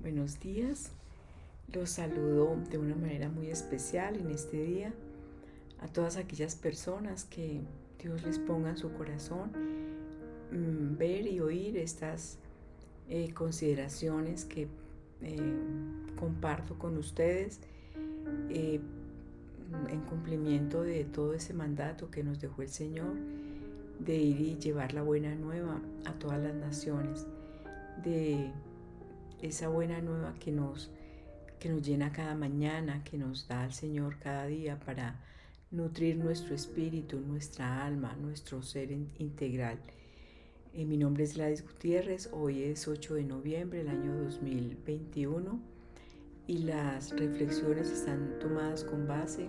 Buenos días, los saludo de una manera muy especial en este día a todas aquellas personas que Dios les ponga en su corazón ver y oír estas consideraciones que comparto con ustedes eh, en cumplimiento de todo ese mandato que nos dejó el Señor de ir y llevar la buena nueva a todas las naciones, de esa buena nueva que nos llena cada mañana, que nos da el Señor cada día para nutrir nuestro espíritu, nuestra alma, nuestro ser integral. Mi nombre es Gladys Gutiérrez, hoy es 8 de noviembre del año 2021 y las reflexiones están tomadas con base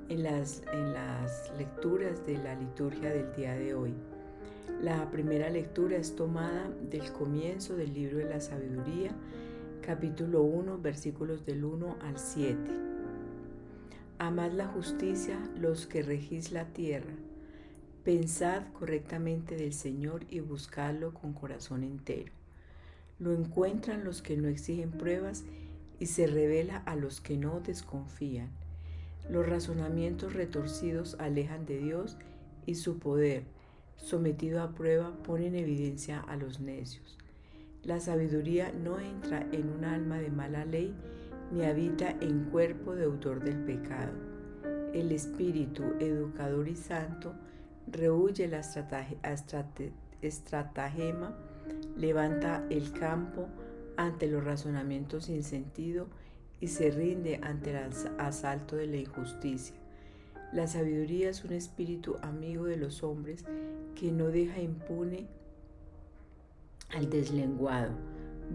en las lecturas de la liturgia del día de hoy. La primera lectura es tomada del comienzo del libro de la sabiduría, capítulo 1, versículos del 1 al 7. Amad la justicia los que regís la tierra, pensad correctamente del Señor y buscadlo con corazón entero. Lo encuentran los que no exigen pruebas y se revela a los que no desconfían. Los razonamientos retorcidos alejan de Dios y su poder, sometido a prueba, pone en evidencia a los necios. La sabiduría no entra en un alma de mala ley, ni habita en cuerpo de autor del pecado. El espíritu educador y santo rehuye la estratagema, levanta el campo ante los razonamientos sin sentido y se rinde ante el asalto de la injusticia. La sabiduría es un espíritu amigo de los hombres que no deja impune al deslenguado.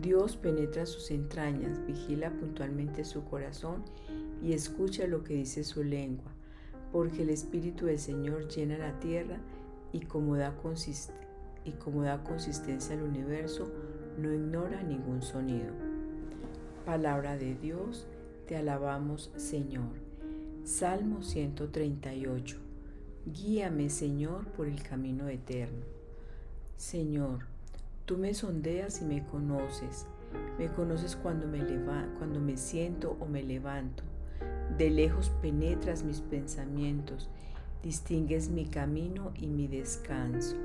Dios penetra sus entrañas, vigila puntualmente su corazón y escucha lo que dice su lengua, porque el Espíritu del Señor llena la tierra y como da consistencia al universo, no ignora ningún sonido. Palabra de Dios, te alabamos, Señor. Salmo 138. Guíame, Señor, por el camino eterno. Señor, tú me sondeas y me conoces. Me conoces cuando me siento o me levanto. De lejos penetras mis pensamientos, distingues mi camino y mi descanso.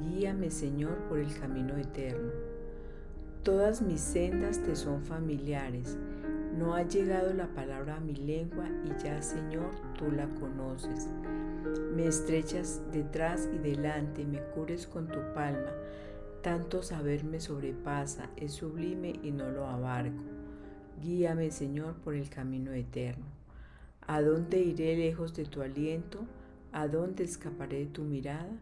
Guíame, Señor, por el camino eterno. Todas mis sendas te son familiares. No ha llegado la palabra a mi lengua y ya, Señor, tú la conoces. Me estrechas detrás y delante, me cubres con tu palma. Tanto saber me sobrepasa, es sublime y no lo abarco. Guíame, Señor, por el camino eterno. ¿A dónde iré lejos de tu aliento? ¿A dónde escaparé de tu mirada?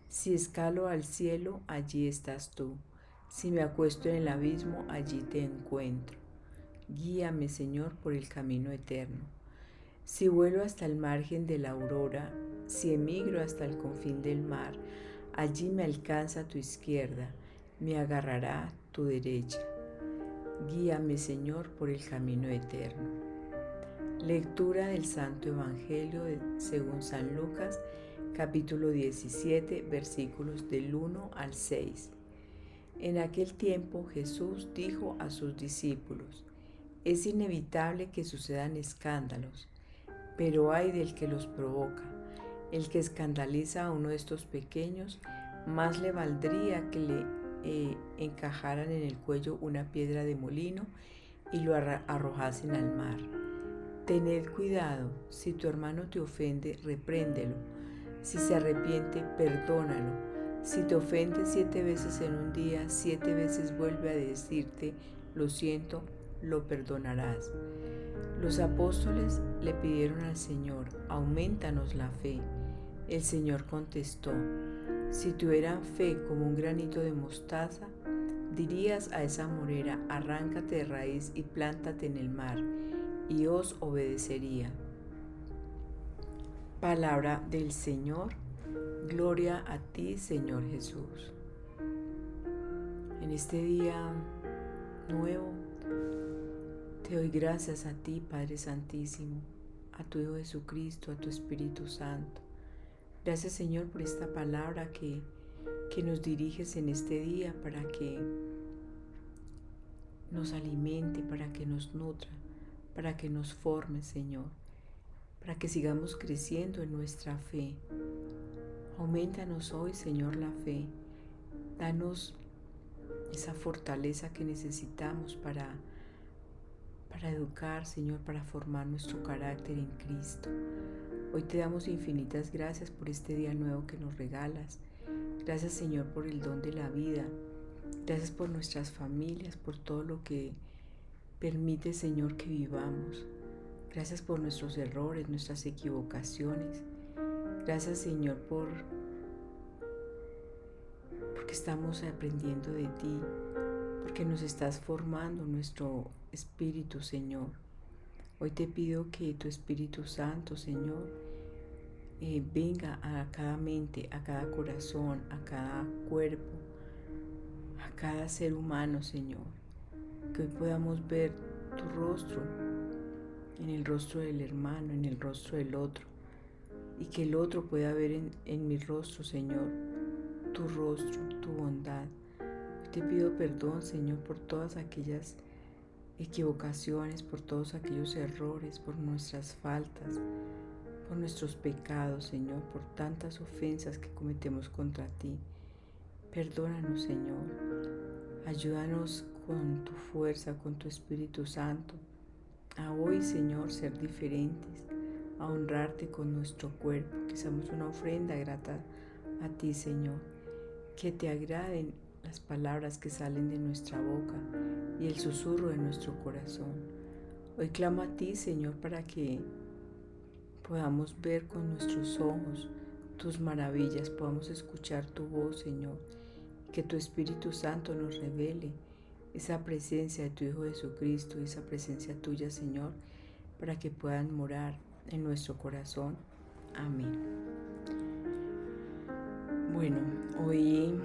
Si escalo al cielo, allí estás tú. Si me acuesto en el abismo, allí te encuentro. Guíame, Señor, por el camino eterno. Si vuelo hasta el margen de la aurora, si emigro hasta el confín del mar, allí me alcanza tu izquierda, me agarrará tu derecha. Guíame, Señor, por el camino eterno. Lectura del Santo Evangelio según San Lucas, capítulo 17, versículos del 1 al 6. En aquel tiempo Jesús dijo a sus discípulos: es inevitable que sucedan escándalos, pero ay del que los provoca. El que escandaliza a uno de estos pequeños, más le valdría que le encajaran en el cuello una piedra de molino y lo arrojasen al mar. Tened cuidado, si tu hermano te ofende, repréndelo. Si se arrepiente, perdónalo. Si te ofende 7 veces en un día, 7 veces vuelve a decirte, lo siento, lo perdonarás. Los apóstoles le pidieron al Señor: aumentanos la fe. El Señor contestó: si tuvieran fe como un granito de mostaza, dirías a esa morera: arráncate de raíz y plántate en el mar, y os obedecería. Palabra del Señor. Gloria a ti, Señor Jesús. En este día nuevo, te doy gracias a ti, Padre Santísimo, a tu Hijo Jesucristo, a tu Espíritu Santo. Gracias, Señor, por esta palabra que nos diriges en este día para que nos alimente, para que nos nutra, para que nos forme, Señor, para que sigamos creciendo en nuestra fe. Aumentanos hoy, Señor, la fe. Danos esa fortaleza que necesitamos para educar, Señor, para formar nuestro carácter en Cristo. Hoy te damos infinitas gracias por este día nuevo que nos regalas. Gracias, Señor, por el don de la vida. Gracias por nuestras familias, por todo lo que permite, Señor, que vivamos. Gracias por nuestros errores, nuestras equivocaciones. Gracias, Señor, porque estamos aprendiendo de ti, porque nos estás formando nuestro espíritu, Señor. Hoy te pido que tu Espíritu Santo, Señor, venga a cada mente, a cada corazón, a cada cuerpo, a cada ser humano, Señor. Que hoy podamos ver tu rostro en el rostro del hermano, en el rostro del otro. Y que el otro pueda ver en mi rostro, Señor, tu rostro, tu bondad. Hoy te pido perdón, Señor, por todas aquellas equivocaciones, por todos aquellos errores, por nuestras faltas, por nuestros pecados, Señor, por tantas ofensas que cometemos contra ti. Perdónanos, Señor. Ayúdanos con tu fuerza, con tu Espíritu Santo, a hoy, Señor, ser diferentes, a honrarte con nuestro cuerpo, que seamos una ofrenda grata a ti, Señor. Que te agraden las palabras que salen de nuestra boca y el susurro de nuestro corazón. Hoy clamo a ti, Señor, para que podamos ver con nuestros ojos tus maravillas, podamos escuchar tu voz, Señor, que tu Espíritu Santo nos revele esa presencia de tu Hijo Jesucristo, esa presencia tuya, Señor, para que puedan morar en nuestro corazón. Amén. Bueno, hoy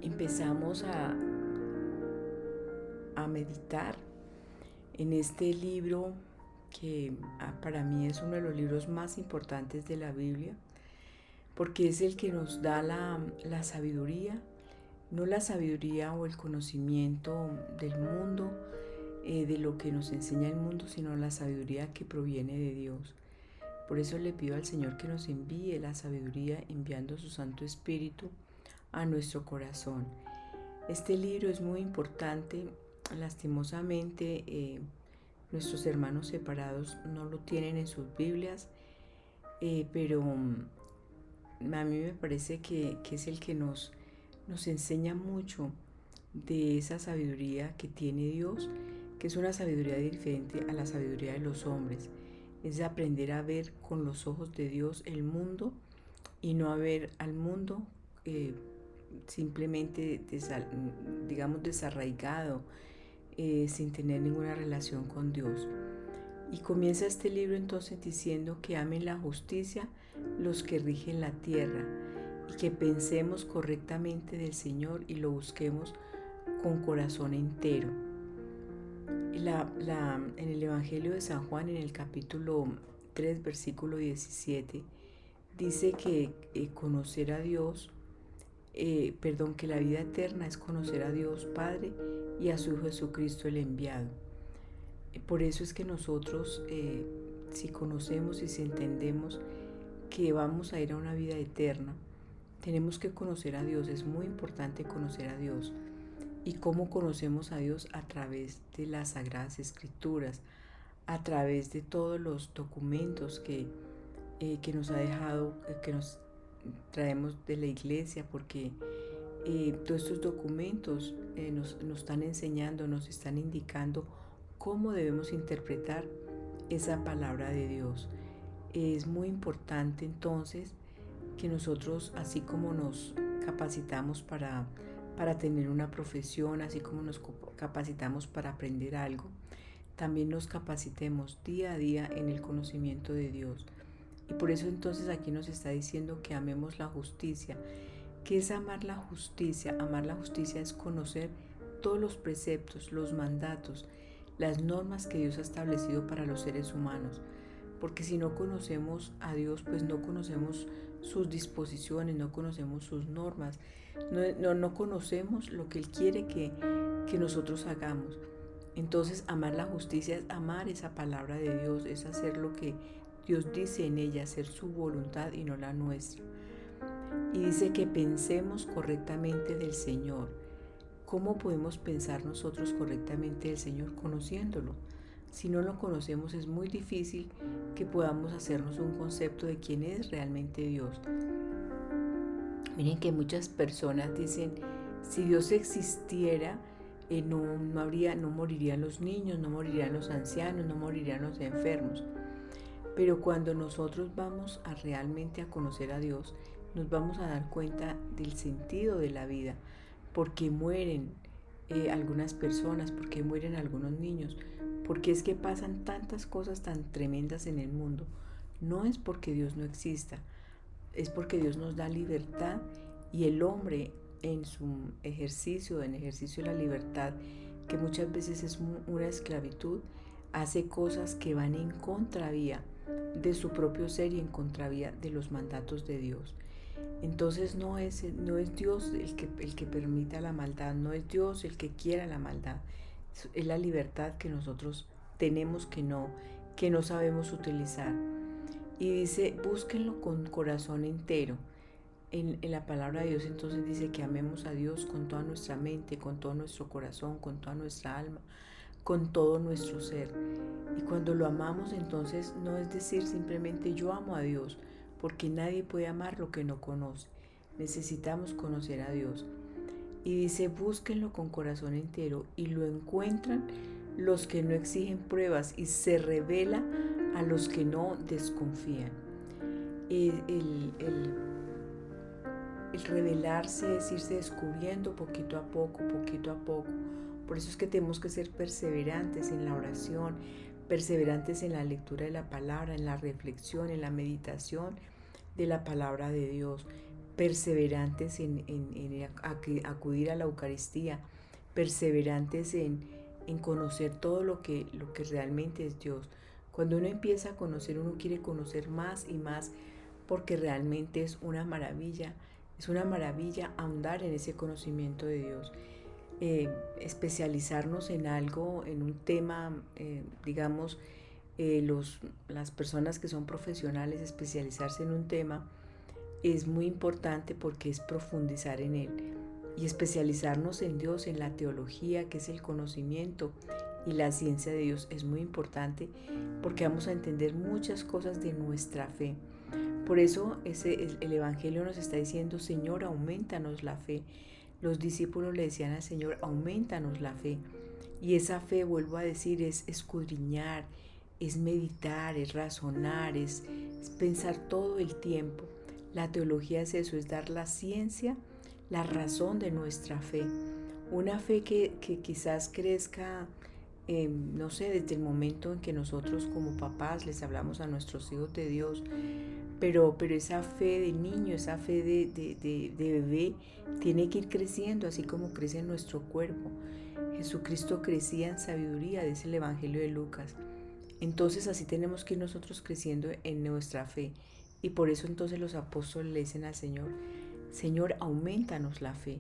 empezamos a meditar en este libro que para mí es uno de los libros más importantes de la Biblia, porque es el que nos da la sabiduría, no la sabiduría o el conocimiento del mundo, de lo que nos enseña el mundo, sino la sabiduría que proviene de Dios. Por eso le pido al Señor que nos envíe la sabiduría, enviando su Santo Espíritu a nuestro corazón. Este libro es muy importante. Lastimosamente, nuestros hermanos separados no lo tienen en sus Biblias, pero a mí me parece que es el que nos enseña mucho de esa sabiduría que tiene Dios, que es una sabiduría diferente a la sabiduría de los hombres. Es aprender a ver con los ojos de Dios el mundo y no a ver al mundo simplemente, digamos, desarraigado, sin tener ninguna relación con Dios. Y comienza este libro entonces diciendo que amen la justicia los que rigen la tierra y que pensemos correctamente del Señor y lo busquemos con corazón entero. En el Evangelio de San Juan, en el capítulo 3, versículo 17, dice que conocer a Dios, que la vida eterna es conocer a Dios Padre y a su Hijo Jesucristo el enviado. Por eso es que nosotros, si conocemos y si entendemos que vamos a ir a una vida eterna, tenemos que conocer a Dios. Es muy importante conocer a Dios. ¿Y cómo conocemos a Dios? A través de las Sagradas Escrituras, a través de todos los documentos que nos ha dejado, que nos traemos de la iglesia, porque todos estos documentos nos están enseñando, nos están indicando cómo debemos interpretar esa palabra de Dios. Es muy importante entonces que nosotros, así como nos capacitamos para tener una profesión, así como nos capacitamos para aprender algo, también nos capacitemos día a día en el conocimiento de Dios. Y por eso entonces aquí nos está diciendo que amemos la justicia. ¿Qué es amar la justicia? Amar la justicia es conocer todos los preceptos, los mandatos, las normas que Dios ha establecido para los seres humanos, porque si no conocemos a Dios, pues no conocemos sus disposiciones, no conocemos sus normas, no conocemos lo que Él quiere que nosotros hagamos. Entonces, amar la justicia es amar esa palabra de Dios, es hacer lo que Dios dice en ella, hacer su voluntad y no la nuestra. Y dice que pensemos correctamente del Señor. ¿Cómo podemos pensar nosotros correctamente del Señor? Conociéndolo. Si no lo conocemos, es muy difícil que podamos hacernos un concepto de quién es realmente Dios. Miren que muchas personas dicen, si Dios existiera, no morirían los niños, no morirían los ancianos, no morirían los enfermos. Pero cuando nosotros vamos a realmente a conocer a Dios, nos vamos a dar cuenta del sentido de la vida, porque mueren algunas personas, porque mueren algunos niños, porque es que pasan tantas cosas tan tremendas en el mundo. No es porque Dios no exista, es porque Dios nos da libertad y el hombre en ejercicio de la libertad, que muchas veces es una esclavitud, hace cosas que van en contravía de su propio ser y en contravía de los mandatos de Dios. Entonces no es Dios el que permita la maldad, no es Dios el que quiera la maldad, es la libertad que nosotros tenemos que no sabemos utilizar. Y dice, búsquenlo con corazón entero. En la palabra de Dios entonces dice que amemos a Dios con toda nuestra mente, con todo nuestro corazón, con toda nuestra alma, con todo nuestro ser. Y cuando lo amamos entonces no es decir simplemente yo amo a Dios, porque nadie puede amar lo que no conoce. Necesitamos conocer a Dios. Y dice, búsquenlo con corazón entero y lo encuentran los que no exigen pruebas y se revela a los que no desconfían. El revelarse es irse descubriendo poquito a poco, poquito a poco. Por eso es que tenemos que ser perseverantes en la oración, perseverantes en la lectura de la palabra, en la reflexión, en la meditación de la palabra de Dios, perseverantes en acudir a la Eucaristía, perseverantes en conocer todo lo que realmente es Dios. Cuando uno empieza a conocer, uno quiere conocer más y más, porque realmente es una maravilla ahondar en ese conocimiento de Dios. Especializarnos en algo, en un tema, digamos, las personas que son profesionales, especializarse en un tema es muy importante porque es profundizar en él. Y especializarnos en Dios, en la teología, que es el conocimiento, y la ciencia de Dios es muy importante porque vamos a entender muchas cosas de nuestra fe. Por eso el Evangelio nos está diciendo, Señor, aumentanos la fe. Los discípulos le decían al Señor, aumentanos la fe. Y esa fe, vuelvo a decir, es escudriñar, es meditar, es razonar, es pensar todo el tiempo. La teología es eso, es dar la ciencia, la razón de nuestra fe. Una fe que quizás crezca, no sé, desde el momento en que nosotros como papás les hablamos a nuestros hijos de Dios, pero esa fe de niño, esa fe de bebé, tiene que ir creciendo, así como crece en nuestro cuerpo. Jesucristo crecía en sabiduría, dice el Evangelio de Lucas. Entonces así tenemos que ir nosotros creciendo en nuestra fe. Y por eso entonces los apóstoles le dicen al Señor, Señor, aumentanos la fe,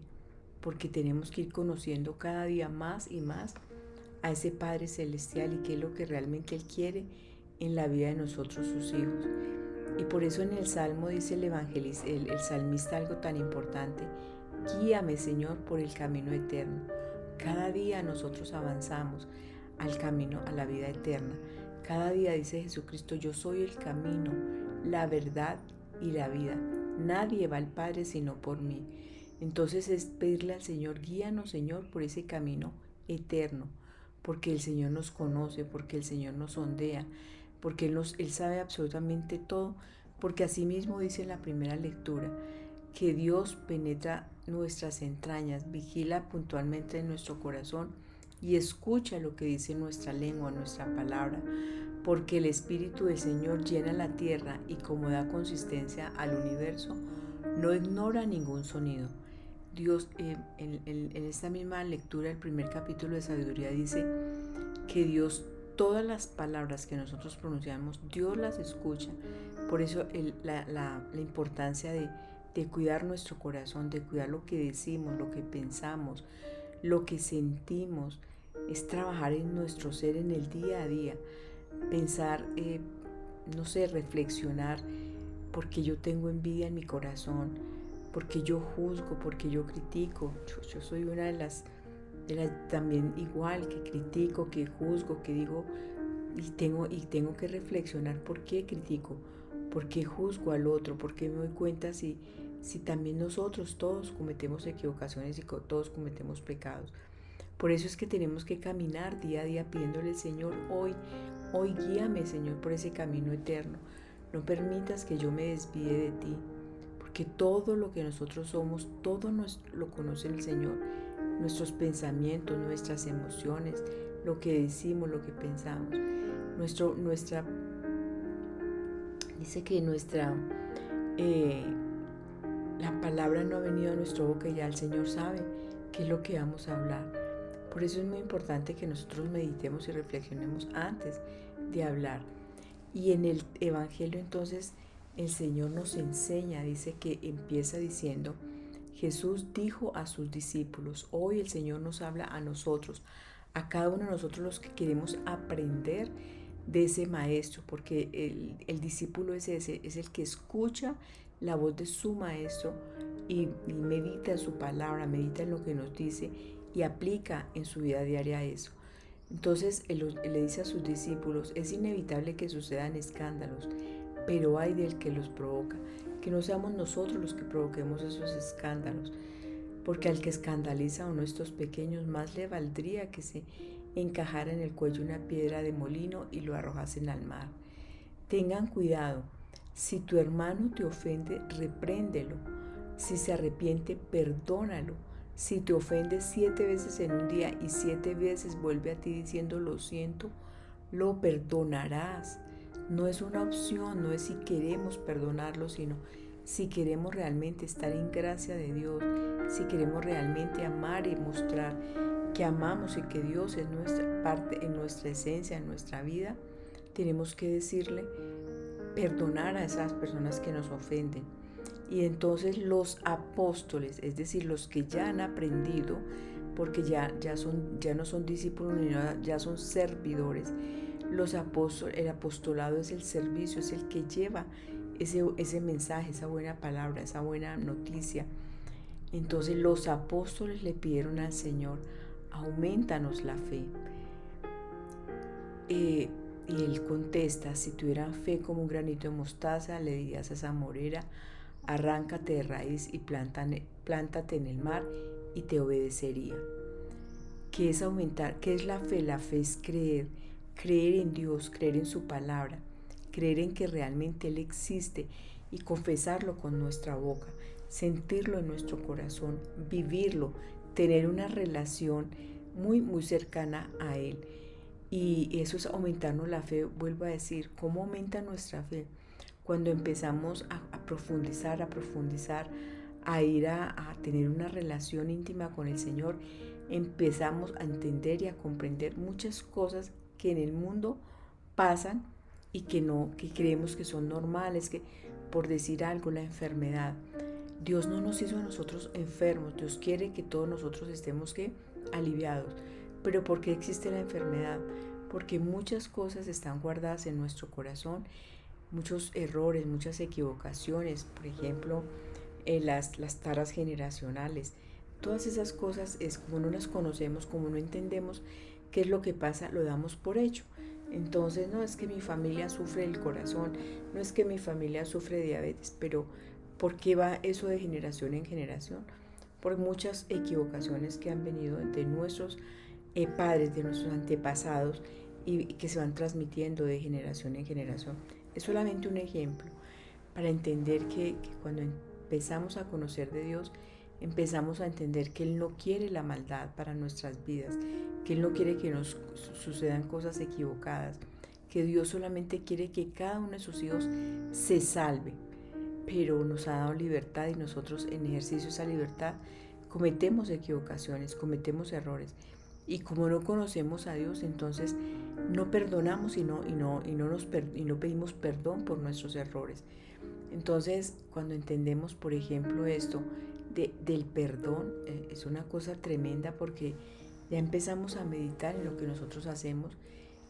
porque tenemos que ir conociendo cada día más y más a ese Padre Celestial y qué es lo que realmente Él quiere en la vida de nosotros, sus hijos. Y por eso en el Salmo dice el salmista algo tan importante, guíame, Señor, por el camino eterno. Cada día nosotros avanzamos al camino, a la vida eterna. Cada día dice Jesucristo, yo soy el camino, la verdad y la vida. Nadie va al Padre sino por mí. Entonces es pedirle al Señor, guíanos, Señor, por ese camino eterno, porque el Señor nos conoce, porque el Señor nos sondea, porque Él sabe absolutamente todo, porque asimismo dice en la primera lectura que Dios penetra nuestras entrañas, vigila puntualmente en nuestro corazón y escucha lo que dice nuestra lengua, nuestra palabra, porque el Espíritu del Señor llena la tierra y como da consistencia al universo, no ignora ningún sonido. Dios, en esta misma lectura, el primer capítulo de Sabiduría dice que Dios todas las palabras que nosotros pronunciamos, Dios las escucha. Por eso la importancia de cuidar nuestro corazón, de cuidar lo que decimos, lo que pensamos, lo que sentimos, es trabajar en nuestro ser en el día a día. Pensar, no sé, reflexionar, porque yo tengo envidia en mi corazón, porque yo juzgo, porque yo critico. Yo soy una de las también igual, que critico, que juzgo, que digo, y tengo que reflexionar por qué critico, por qué juzgo al otro, por qué me doy cuenta si también nosotros todos cometemos equivocaciones y todos cometemos pecados. Por eso es que tenemos que caminar día a día pidiéndole al Señor, hoy guíame, Señor, por ese camino eterno. No permitas que yo me desvíe de ti, porque todo lo que nosotros somos, todo lo conoce el Señor. Nuestros pensamientos, nuestras emociones, lo que decimos, lo que pensamos. Dice que la palabra no ha venido a nuestra boca y ya el Señor sabe qué es lo que vamos a hablar. Por eso es muy importante que nosotros meditemos y reflexionemos antes de hablar. Y en el Evangelio entonces el Señor nos enseña, dice que empieza diciendo, Jesús dijo a sus discípulos, hoy el Señor nos habla a nosotros, a cada uno de nosotros los que queremos aprender de ese maestro, porque el discípulo es el que escucha la voz de su maestro y medita en su palabra, medita en lo que nos dice y aplica en su vida diaria eso. Entonces él le dice a sus discípulos, es inevitable que sucedan escándalos, pero hay del que los provoca, que no seamos nosotros los que provoquemos esos escándalos, porque al que escandaliza a uno de estos pequeños más le valdría que se encajara en el cuello una piedra de molino y lo arrojasen al mar. Tengan cuidado, si tu hermano te ofende, repréndelo, si se arrepiente, perdónalo. Si te ofende 7 veces en un día y 7 veces vuelve a ti diciendo lo siento, lo perdonarás. No es una opción, no es si queremos perdonarlo, sino si queremos realmente estar en gracia de Dios, si queremos realmente amar y mostrar que amamos y que Dios es nuestra parte, en nuestra esencia, en nuestra vida, tenemos que decirle, perdonar a esas personas que nos ofenden. Y entonces los apóstoles, es decir, los que ya han aprendido, porque ya no son discípulos, ya son servidores. El apostolado es el servicio, es el que lleva ese mensaje, esa buena palabra, esa buena noticia. Entonces los apóstoles le pidieron al Señor, aumentanos la fe. Y él contesta, si tuvieran fe como un granito de mostaza, le dirías a esa morera, arráncate de raíz y plántate en el mar y te obedecería. ¿Qué es aumentar? ¿Qué es la fe? La fe es creer en Dios, creer en su palabra, creer en que realmente Él existe y confesarlo con nuestra boca, sentirlo en nuestro corazón, vivirlo, tener una relación muy, muy cercana a Él. Y eso es aumentarnos la fe. Vuelvo a decir, ¿cómo aumenta nuestra fe? Cuando empezamos a profundizar, a ir a tener una relación íntima con el Señor, empezamos a entender y a comprender muchas cosas que en el mundo pasan y que creemos que son normales, que por decir algo, la enfermedad. Dios no nos hizo a nosotros enfermos, Dios quiere que todos nosotros estemos aliviados. Pero ¿por qué existe la enfermedad? Porque muchas cosas están guardadas en nuestro corazón, muchos errores, muchas equivocaciones, por ejemplo, las taras generacionales. Todas esas cosas, es como no las conocemos, como no entendemos qué es lo que pasa, lo damos por hecho. Entonces, no es que mi familia sufre del corazón, no es que mi familia sufre de diabetes, pero ¿por qué va eso de generación en generación? Por muchas equivocaciones que han venido de nuestros padres, de nuestros antepasados y que se van transmitiendo de generación en generación. Es solamente un ejemplo para entender que cuando empezamos a conocer de Dios, empezamos a entender que Él no quiere la maldad para nuestras vidas, que Él no quiere que nos sucedan cosas equivocadas, que Dios solamente quiere que cada uno de sus hijos se salve, pero nos ha dado libertad y nosotros en ejercicio de esa libertad cometemos equivocaciones, cometemos errores. Y como no conocemos a Dios, entonces no perdonamos y no pedimos perdón por nuestros errores. Entonces, cuando entendemos, por ejemplo, esto del perdón, es una cosa tremenda porque ya empezamos a meditar en lo que nosotros hacemos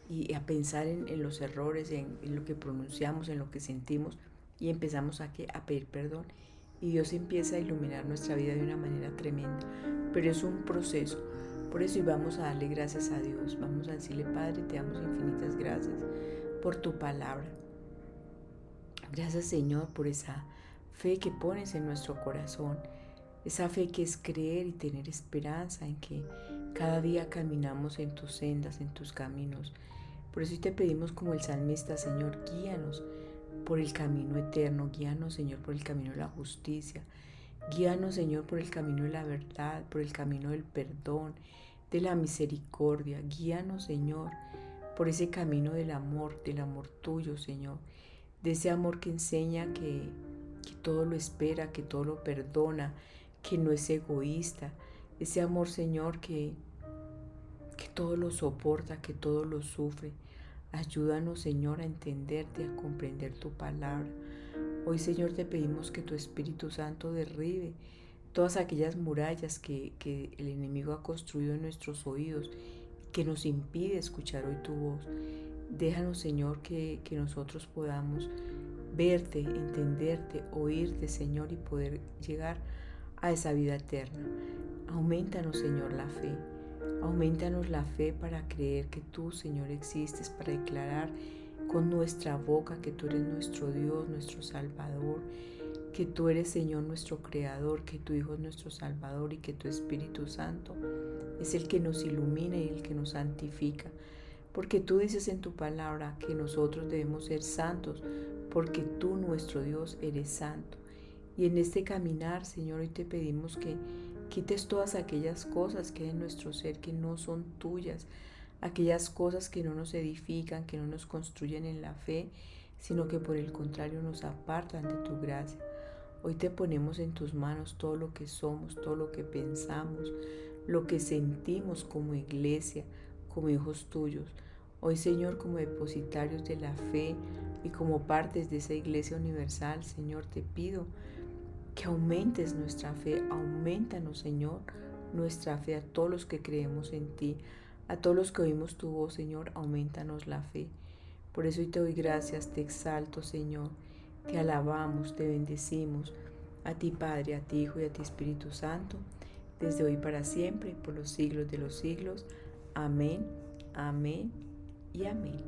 y a pensar en los errores, en lo que pronunciamos, en lo que sentimos y empezamos a pedir perdón. Y Dios empieza a iluminar nuestra vida de una manera tremenda. Pero es un proceso. Por eso y vamos a darle gracias a Dios. Vamos a decirle, Padre, te damos infinitas gracias por tu palabra. Gracias, Señor, por esa fe que pones en nuestro corazón. Esa fe que es creer y tener esperanza en que cada día caminamos en tus sendas, en tus caminos. Por eso te pedimos como el salmista, Señor, guíanos por el camino eterno, guíanos, Señor, por el camino de la justicia, guíanos, Señor, por el camino de la verdad, por el camino del perdón, de la misericordia, guíanos, Señor, por ese camino del amor tuyo, Señor, de ese amor que enseña que todo lo espera, que todo lo perdona, que no es egoísta, ese amor, Señor, que todo lo soporta, que todo lo sufre. Ayúdanos, Señor, a entenderte, a comprender tu palabra. Hoy, Señor, te pedimos que tu Espíritu Santo derribe todas aquellas murallas que el enemigo ha construido en nuestros oídos y que nos impide escuchar hoy tu voz. Déjanos, Señor, que nosotros podamos verte, entenderte, oírte, Señor, y poder llegar a esa vida eterna. Aumentanos, Señor, la fe. Aumentanos la fe para creer que tú, Señor, existes, para declarar con nuestra boca que tú eres nuestro Dios, nuestro Salvador, que tú eres, Señor, nuestro Creador, que tu Hijo es nuestro Salvador y que tu Espíritu Santo es el que nos ilumina y el que nos santifica. Porque tú dices en tu palabra que nosotros debemos ser santos, porque tú, nuestro Dios, eres santo. Y en este caminar, Señor, hoy te pedimos que quites todas aquellas cosas que hay en nuestro ser que no son tuyas, aquellas cosas que no nos edifican, que no nos construyen en la fe, sino que por el contrario nos apartan de tu gracia. Hoy te ponemos en tus manos todo lo que somos, todo lo que pensamos, lo que sentimos como iglesia, como hijos tuyos. Hoy, Señor, como depositarios de la fe y como partes de esa iglesia universal, Señor, te pido que aumentes nuestra fe, aumentanos, Señor, nuestra fe a todos los que creemos en ti, a todos los que oímos tu voz, Señor, aumentanos la fe. Por eso hoy te doy gracias, te exalto, Señor, te alabamos, te bendecimos, a ti Padre, a ti Hijo y a ti Espíritu Santo, desde hoy para siempre y por los siglos de los siglos. Amén, amén y amén.